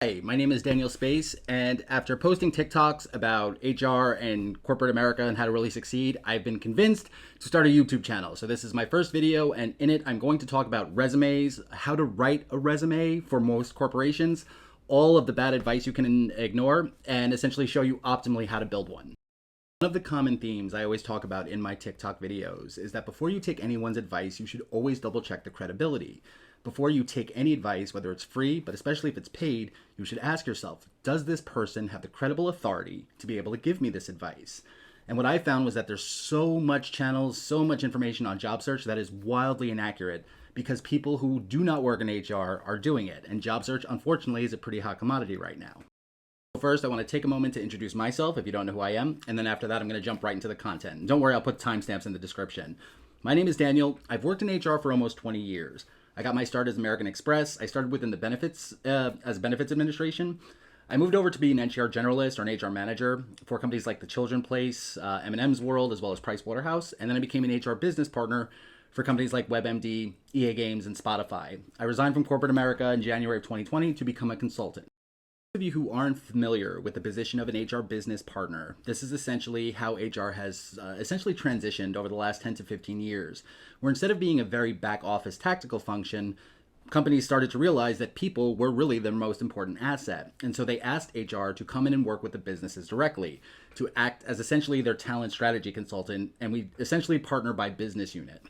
Hey, my name is Daniel Space, and after posting TikToks about HR and corporate America and how to really succeed, I've been convinced to start a YouTube channel. So this is my first video, and in it, I'm going to talk about resumes, how to write a resume for most corporations, all of the bad advice you can ignore, and essentially show you optimally how to build one. One of the common themes I always talk about in my TikTok videos is that before you take anyone's advice, you should always double check the credibility. Before you take any advice, whether it's free, but especially if it's paid, you should ask yourself, does this person have the credible authority to be able to give me this advice? And what I found was that there's so much channels, so much information on job search that is wildly inaccurate because people who do not work in HR are doing it. And job search, unfortunately, is a pretty hot commodity right now. First, I want to take a moment to introduce myself if you don't know who I am, and then after that, I'm going to jump right into the content. Don't worry, I'll put timestamps in the description. My name is Daniel. I've worked in HR for almost 20 years. I got my start as American Express. I started within the benefits as benefits administration. I moved over to be an HR generalist or an HR manager for companies like the Children's Place, M&M's World, as well as Price Waterhouse, and then I became an HR business partner for companies like WebMD, EA Games, and Spotify. I resigned from corporate America in January of 2020 to become a consultant. Of you who aren't familiar with the position of an HR business partner, this is essentially how HR has essentially transitioned over the last 10 to 15 years, where instead of being a very back office tactical function, companies started to realize that people were really their most important asset. And so they asked HR to come in and work with the businesses directly, to act as essentially their talent strategy consultant, and we essentially partner by business unit.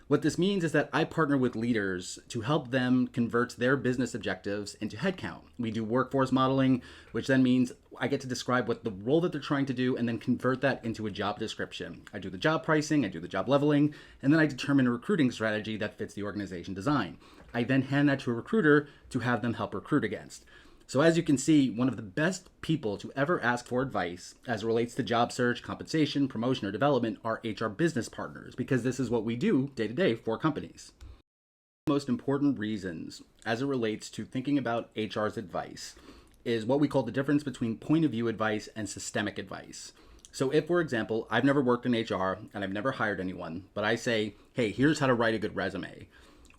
What this means is that I partner with leaders to help them convert their business objectives into headcount. We do workforce modeling, which then means I get to describe what the role that they're trying to do and then convert that into a job description. I do the job pricing, I do the job leveling, and then I determine a recruiting strategy that fits the organization design. I then hand that to a recruiter to have them help recruit against. So as you can see, one of the best people to ever ask for advice as it relates to job search, compensation, promotion, or development are HR business partners, because this is what we do day to day for companies. The most important reasons as it relates to thinking about HR's advice is what we call the difference between point of view advice and systemic advice. So if, for example, I've never worked in HR and I've never hired anyone, but I say, hey, here's how to write a good resume.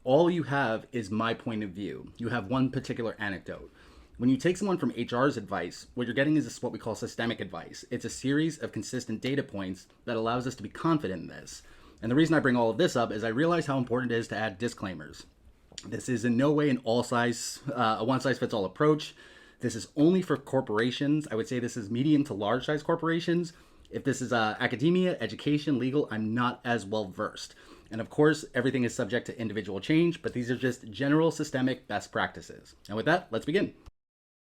All you have is my point of view. You have one particular anecdote. When you take someone from HR's advice, what you're getting is what we call systemic advice. It's a series of consistent data points that allows us to be confident in this. And the reason I bring all of this up is I realize how important it is to add disclaimers. This is in no way a one-size-fits-all approach. This is only for corporations. I would say this is medium to large-size corporations. If this is academia, education, legal, I'm not as well versed. And of course, everything is subject to individual change, but these are just general systemic best practices. And with that, let's begin.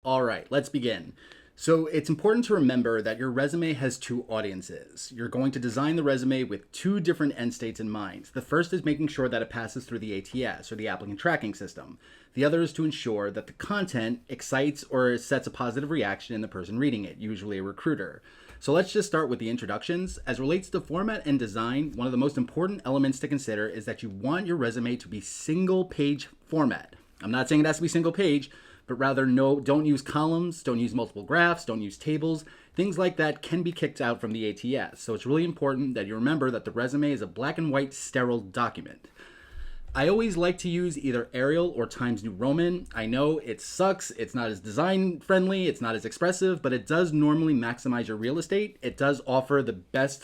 All right, let's begin. So it's important to remember that your resume has two audiences. You're going to design the resume with two different end states in mind. The first is making sure that it passes through the ATS, or the applicant tracking system. The other is to ensure that the content excites or sets a positive reaction in the person reading it, usually a recruiter. So let's just start with the introductions. As relates to format and design, one of the most important elements to consider is that you want your resume to be single page format. I'm not saying it has to be single page, but rather don't use columns, don't use multiple graphs, don't use tables. Things like that can be kicked out from the ATS. So it's really important that you remember that the resume is a black and white sterile document. I always like to use either Arial or Times New Roman. I know it sucks, it's not as design friendly, it's not as expressive, but it does normally maximize your real estate. It does offer the best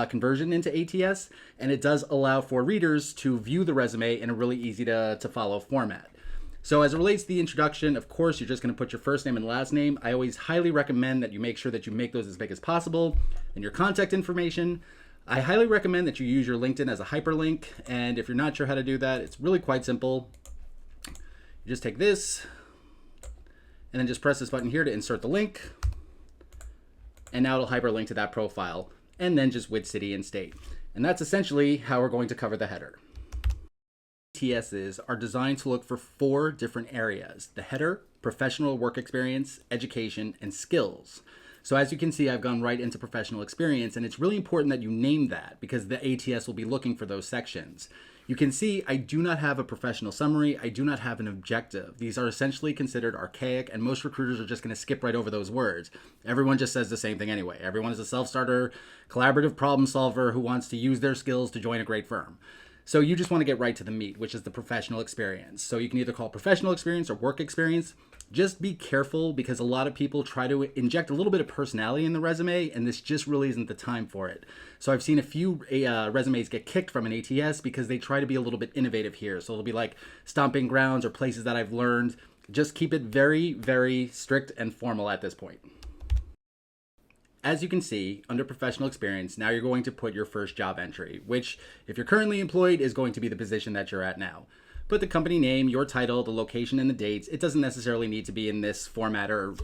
conversion into ATS, and it does allow for readers to view the resume in a really easy to follow format. So as it relates to the introduction, of course, you're just going to put your first name and last name. I always highly recommend that you make sure that you make those as big as possible. And your contact information, I highly recommend that you use your LinkedIn as a hyperlink. And if you're not sure how to do that, it's really quite simple. You just take this and then just press this button here to insert the link. And now it'll hyperlink to that profile, and then just with city and state. And that's essentially how we're going to cover the header. ATSs are designed to look for 4 different areas: the header, professional work experience, education, and skills. So as you can see, I've gone right into professional experience, and it's really important that you name that because the ATS will be looking for those sections. You can see I do not have a professional summary. I do not have an objective. These are essentially considered archaic, and most recruiters are just going to skip right over those words. Everyone just says the same thing anyway. Everyone is a self-starter, collaborative problem solver who wants to use their skills to join a great firm. So you just want to get right to the meat, which is the professional experience. So you can either call it professional experience or work experience. Just be careful because a lot of people try to inject a little bit of personality in the resume, and this just really isn't the time for it. So I've seen a few resumes get kicked from an ATS because they try to be a little bit innovative here. So it'll be like stomping grounds or places that I've learned. Just keep it very, very strict and formal at this point. As you can see, under professional experience, now you're going to put your first job entry, which, if you're currently employed, is going to be the position that you're at now. Put the company name, your title, the location, and the dates. It doesn't necessarily need to be in this format or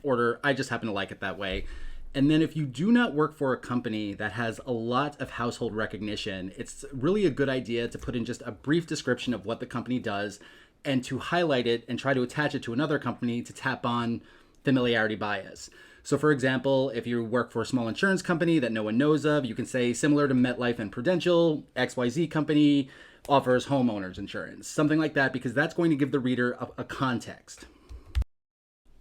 order. I just happen to like it that way. And then if you do not work for a company that has a lot of household recognition, it's really a good idea to put in just a brief description of what the company does and to highlight it and try to attach it to another company to tap on familiarity bias. So for example, if you work for a small insurance company that no one knows of, you can say similar to MetLife and Prudential, XYZ company offers homeowners insurance, something like that, because that's going to give the reader a context.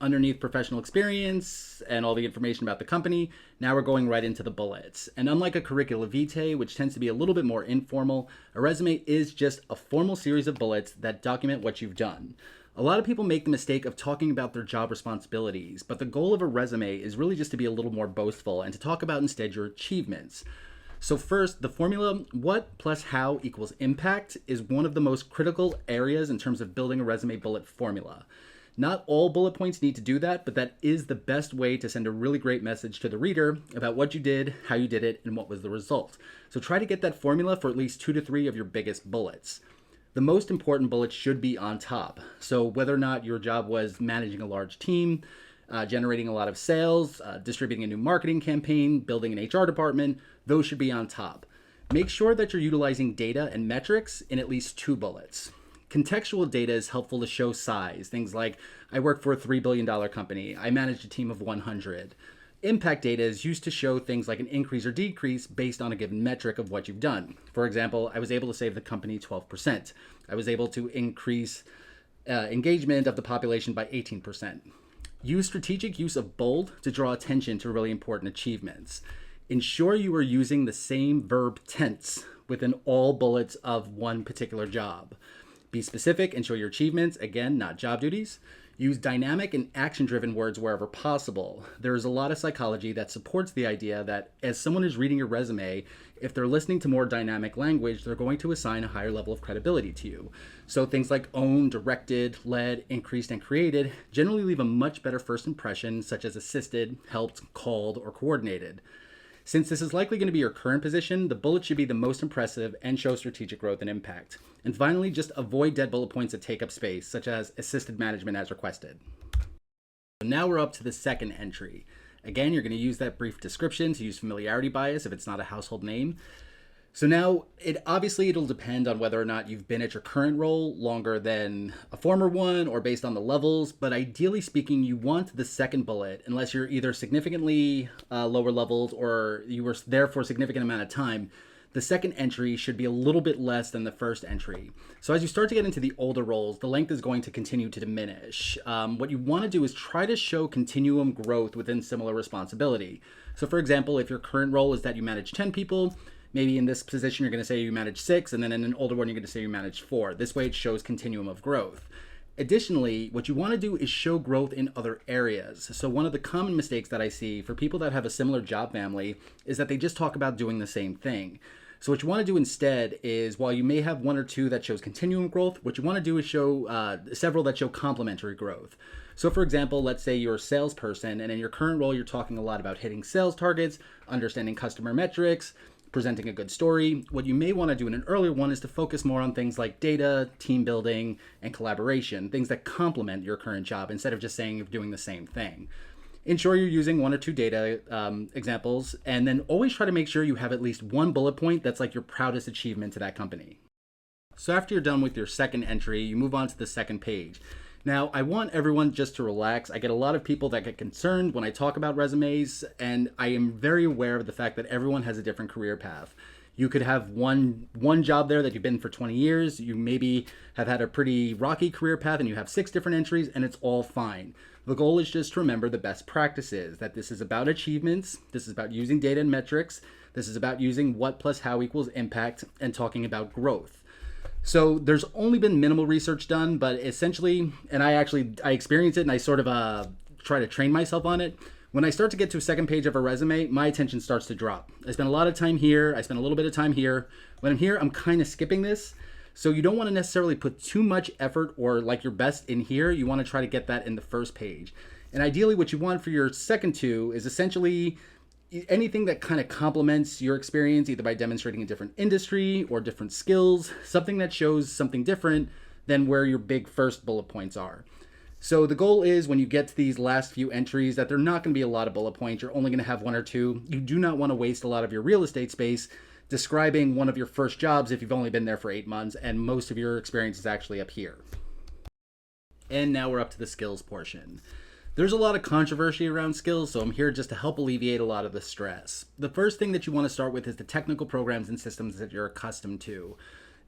Underneath professional experience and all the information about the company, now we're going right into the bullets. And unlike a curricula vitae, which tends to be a little bit more informal, a resume is just a formal series of bullets that document what you've done. A lot of people make the mistake of talking about their job responsibilities, but the goal of a resume is really just to be a little more boastful and to talk about instead your achievements. So first, the formula what plus how equals impact is one of the most critical areas in terms of building a resume bullet formula. Not all bullet points need to do that, but that is the best way to send a really great message to the reader about what you did, how you did it, and what was the result. So try to get that formula for at least 2 to 3 of your biggest bullets. The most important bullets should be on top. So whether or not your job was managing a large team, generating a lot of sales, distributing a new marketing campaign, building an HR department, those should be on top. Make sure that you're utilizing data and metrics in at least 2 bullets. Contextual data is helpful to show size. Things like, I work for a $3 billion company. I managed a team of 100. Impact data is used to show things like an increase or decrease based on a given metric of what you've done. For example, I was able to save the company 12%. I was able to increase engagement of the population by 18%. Use strategic use of bold to draw attention to really important achievements. Ensure you are using the same verb tense within all bullets of one particular job. Be specific and show your achievements, again, not job duties. Use dynamic and action-driven words wherever possible. There is a lot of psychology that supports the idea that as someone is reading your resume, if they're listening to more dynamic language, they're going to assign a higher level of credibility to you. So things like owned, directed, led, increased, and created generally leave a much better first impression, such as assisted, helped, called, or coordinated. Since this is likely going to be your current position, the bullet should be the most impressive and show strategic growth and impact. And finally, just avoid dead bullet points that take up space, such as assisted management as requested. So now we're up to the second entry. Again, you're going to use that brief description to use familiarity bias if it's not a household name. So now, it'll depend on whether or not you've been at your current role longer than a former one or based on the levels, but ideally speaking, you want the second bullet, unless you're either significantly lower levels or you were there for a significant amount of time. The second entry should be a little bit less than the first entry. So as you start to get into the older roles, the length is going to continue to diminish. What you want to do is try to show continuum growth within similar responsibility. So for example, if your current role is that you manage 10 people, maybe in this position, you're going to say you manage 6, and then in an older one, you're going to say you manage 4. This way it shows continuum of growth. Additionally, what you want to do is show growth in other areas. So one of the common mistakes that I see for people that have a similar job family is that they just talk about doing the same thing. So what you want to do instead is, while you may have 1 or 2 that shows continuum growth, what you want to do is show several that show complementary growth. So for example, let's say you're a salesperson, and in your current role, you're talking a lot about hitting sales targets, understanding customer metrics, presenting a good story. What you may want to do in an earlier one is to focus more on things like data, team building, and collaboration, things that complement your current job instead of just saying you're doing the same thing. Ensure you're using 1 or 2 data examples, and then always try to make sure you have at least 1 bullet point that's like your proudest achievement to that company. So after you're done with your second entry, you move on to the second page. Now, I want everyone just to relax. I get a lot of people that get concerned when I talk about resumes, and I am very aware of the fact that everyone has a different career path. You could have one job there that you've been for 20 years. You maybe have had a pretty rocky career path and you have 6 different entries, and it's all fine. The goal is just to remember the best practices, that this is about achievements, this is about using data and metrics, this is about using what plus how equals impact, and talking about growth. So there's only been minimal research done, but essentially, and I experienced it and I sort of try to train myself on it. When I start to get to a second page of a resume, my attention starts to drop. I spend a lot of time here. I spend a little bit of time here. When I'm here, I'm kind of skipping this. So you don't want to necessarily put too much effort or like your best in here. You want to try to get that in the first page. And ideally what you want for your second two is essentially anything that kind of complements your experience, either by demonstrating a different industry or different skills, something that shows something different than where your big first bullet points are. So the goal is when you get to these last few entries that they're not going to be a lot of bullet points. You're only going to have one or two. You do not want to waste a lot of your real estate space describing one of your first jobs if you've only been there for 8 months and most of your experience is actually up here. And now we're up to the skills portion. There's a lot of controversy around skills, so I'm here just to help alleviate a lot of the stress. The first thing that you want to start with is the technical programs and systems that you're accustomed to.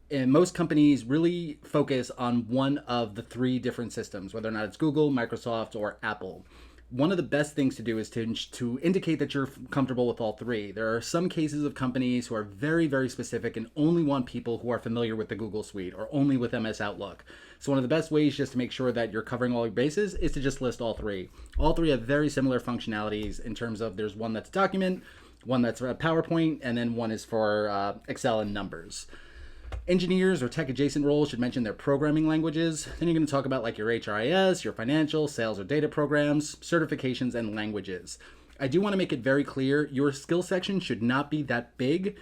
And most companies really focus on one of the 3 different systems, whether or not it's Google, Microsoft, or Apple. One of the best things to do is to indicate that you're comfortable with all 3. There are some cases of companies who are very, very specific and only want people who are familiar with the Google Suite or only with MS Outlook. So one of the best ways just to make sure that you're covering all your bases is to just list all 3. All 3 have very similar functionalities in terms of there's one that's a document, one that's a PowerPoint, and then one is for Excel and numbers. Engineers or tech adjacent roles should mention their programming languages. Then you're going to talk about like your HRIS, your financial, sales or data programs, certifications, and languages. I do want to make it very clear, your skill section should not be that big.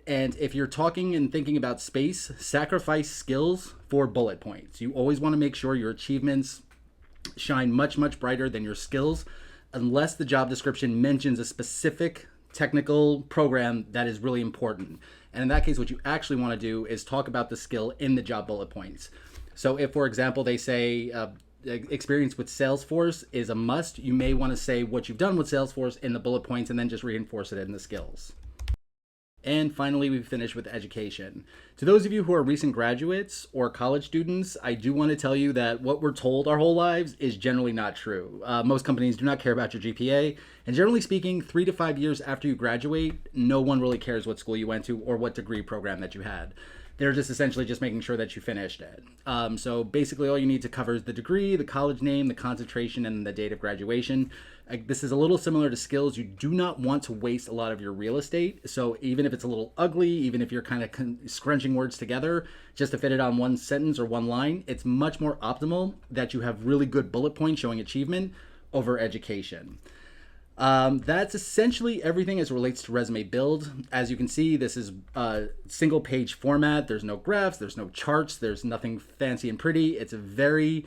And if you're talking and thinking about space, sacrifice skills for bullet points. You always want to make sure your achievements shine much, much brighter than your skills, unless the job description mentions a specific technical program that is really important. And in that case, what you actually want to do is talk about the skill in the job bullet points. So if, for example, they say experience with Salesforce is a must, you may want to say what you've done with Salesforce in the bullet points and then just reinforce it in the skills. And finally, we finish with education. To those of you who are recent graduates or college students, I do want to tell you that what we're told our whole lives is generally not true. Most companies do not care about your GPA. And generally speaking, 3 to 5 years after you graduate, no one really cares what school you went to or what degree program that you had. They're just essentially just making sure that you finished it. So basically all you need to cover is the degree, the college name, the concentration, and the date of graduation. This is a little similar to skills. You do not want to waste a lot of your real estate. So even if it's a little ugly, even if you're kind of scrunching words together just to fit it on one sentence or one line, it's much more optimal that you have really good bullet points showing achievement over education. That's essentially everything as it relates to resume build. As you can see, this is a single page format. There's no graphs, there's no charts, there's nothing fancy and pretty. It's a very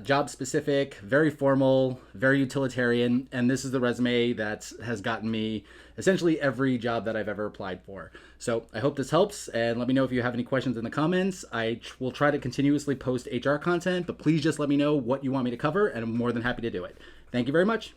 job specific, very formal, very utilitarian. And this is the resume that has gotten me essentially every job that I've ever applied for. So I hope this helps, and let me know if you have any questions in the comments. I will try to continuously post HR content, but please just let me know what you want me to cover and I'm more than happy to do it. Thank you very much.